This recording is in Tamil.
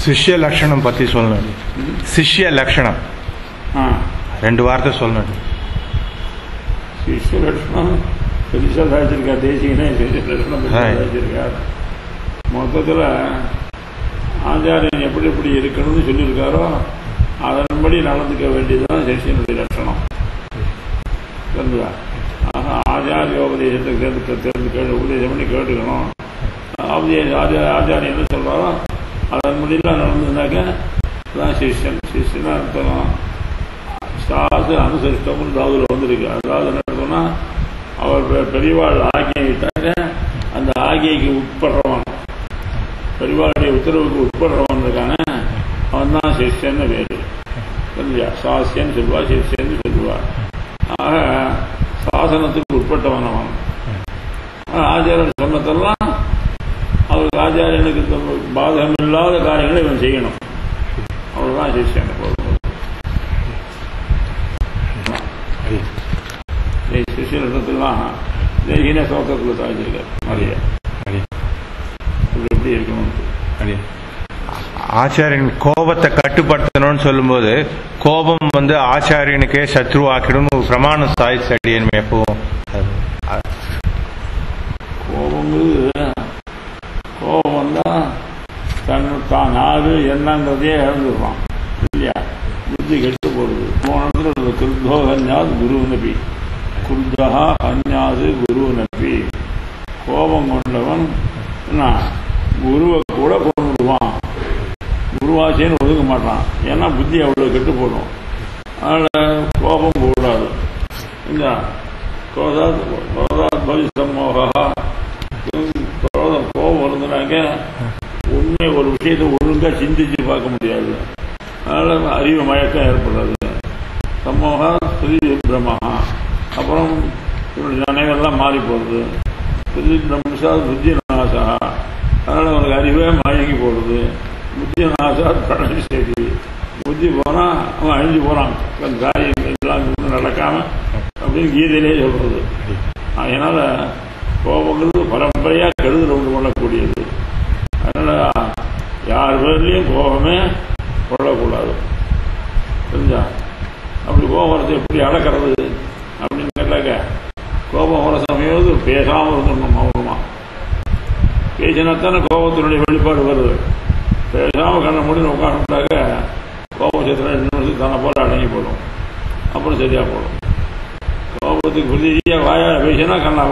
ಶಿಷ್ಯ ಲಕ್ಷಣ ಪತಿ சொல்லணும். ಶಿಷ್ಯ ಲಕ್ಷಣ ரெண்டு வார்த்தை சொல்லணும். ಶಿಷ್ಯ ಲಕ್ಷಣ பெரிசா தேசிகனே சிஷ்ய லட்சணம் வச்சிருக்கார். மொத்தத்தில் ஆச்சாரியன் எப்படி எப்படி இருக்கணும்னு சொல்லியிருக்காரோ அதன்படி நடந்துக்க வேண்டியதுதான் சிஷ்யனுடைய லட்சணம். தெரிஞ்சுதா? ஆக ஆச்சாரியோபதேசத்தை உபதேசம் பண்ணி கேட்டுக்கணும். ஆச்சாரியன் என்ன சொல்றாரோ அதன்படிலாம் நடந்ததுனாக்க தான் சிஷ்யனா அர்த்தம். சாது அனுசரிஷ்டம்னு தாதுல வந்திருக்கு. அதாவது என்ன அர்த்தம்னா அவர் பெரியவாள் ஆகியிட்டாக்க அந்த ஆகியைக்கு உட்படுறவன், பெரியவாளுடைய உத்தரவுக்கு உட்படுறவன் இருக்கான அவன் தான் சிஷ்யன்னு பேரு. இல்லையா? சாசியன்னு சொல்லுவா, சிஷ்யன்னு சொல்லுவா. ஆக சாசனத்துக்கு உட்பட்டவன் அவன். ஆச்சாரியன் சொன்னதெல்லாம் அவருக்கு ஆச்சாரியனுக்கு பாதகம் இல்லாத காரியங்களை இவன் செய்யணும். அவ்வளவுதான் சிஷ்யன். சிஷ்யனிடத்துலாம் தேகின சோக்கத்தில் சாதிச்சிருக்கார் நிறைய எப்படி இருக்கணும். ஆச்சாரியன் கோபத்தை கட்டுப்படுத்தணும்னு சொல்லும்போது கோபம் ஆச்சாரியனுக்கே சத்ருவாக்கிடும் பிரமாணம் சாதிச்சு அடியன் எப்பவும் கோபம் வந்தா தான் யாரு என்னன்றதே இழந்துடுறான். இல்லையா? புத்தி கெட்டு போடுது. போனது குருத்தோ ஹன்யாது குரு நபி, குருத்தா ஹன்யாது குரு நபி. கோபம் கொண்டவன் குருவை கூட கொண்டுடுவான். குருவாச்சேன்னு ஒதுக்க மாட்டான். ஏன்னா புத்தி அவ்வளவு கெட்டு போடும். அதனால கோபம் கூடாது. இந்த கோதாத்பதி சமோகா, கோபம் வருதுனாக்க உண்மை ஒரு விஷயத்தை ஒழுங்கா சிந்திச்சு பார்க்க முடியாது. அதனால அறிவு மயக்கம் ஏற்படுறது. சமோகா ஸ்ரீ பிரம்மஹா, அப்புறம் நினைவெல்லாம் மாறி போடுறது. ஸ்ரீ பிரம்மசா புத்தி நாசா, அதனால அவனுக்கு அறிவே மயங்கி போடுறது. புத்தி நாசா பிரணய சரி, புத்தி போனா அவன் அழிஞ்சு போறான். காரியம் எல்லாம் நடக்காம அப்படின்னு கீதையிலே சொல்றது. அதனால கோபங்கிறது பரம்பரையா கெடுதல் உண்டு பண்ணக்கூடியது. அதனால யார் பேர்லையும் கோபமே கொள்ளக்கூடாது. தெரிஞ்சா? அப்படி கோபம் வரது எப்படி அடக்கிறது அப்படின்னு கேட்டாக்க, கோபம் வர சமயம் பேசாம இருந்துடணும். மௌனமா பேசினாத்தானே கோபத்தினுடைய வெளிப்பாடு வருது. பேசாம கண்ண முடிந்து உட்காந்துட்டாக்க கோபம் சேர்த்துனா 2 நிமிஷத்துக்கு தானே போல அடங்கி போடும். அப்புறம் சரியா போடும். கோபத்துக்கு புரியா வாயால் பேசினா கண்ணா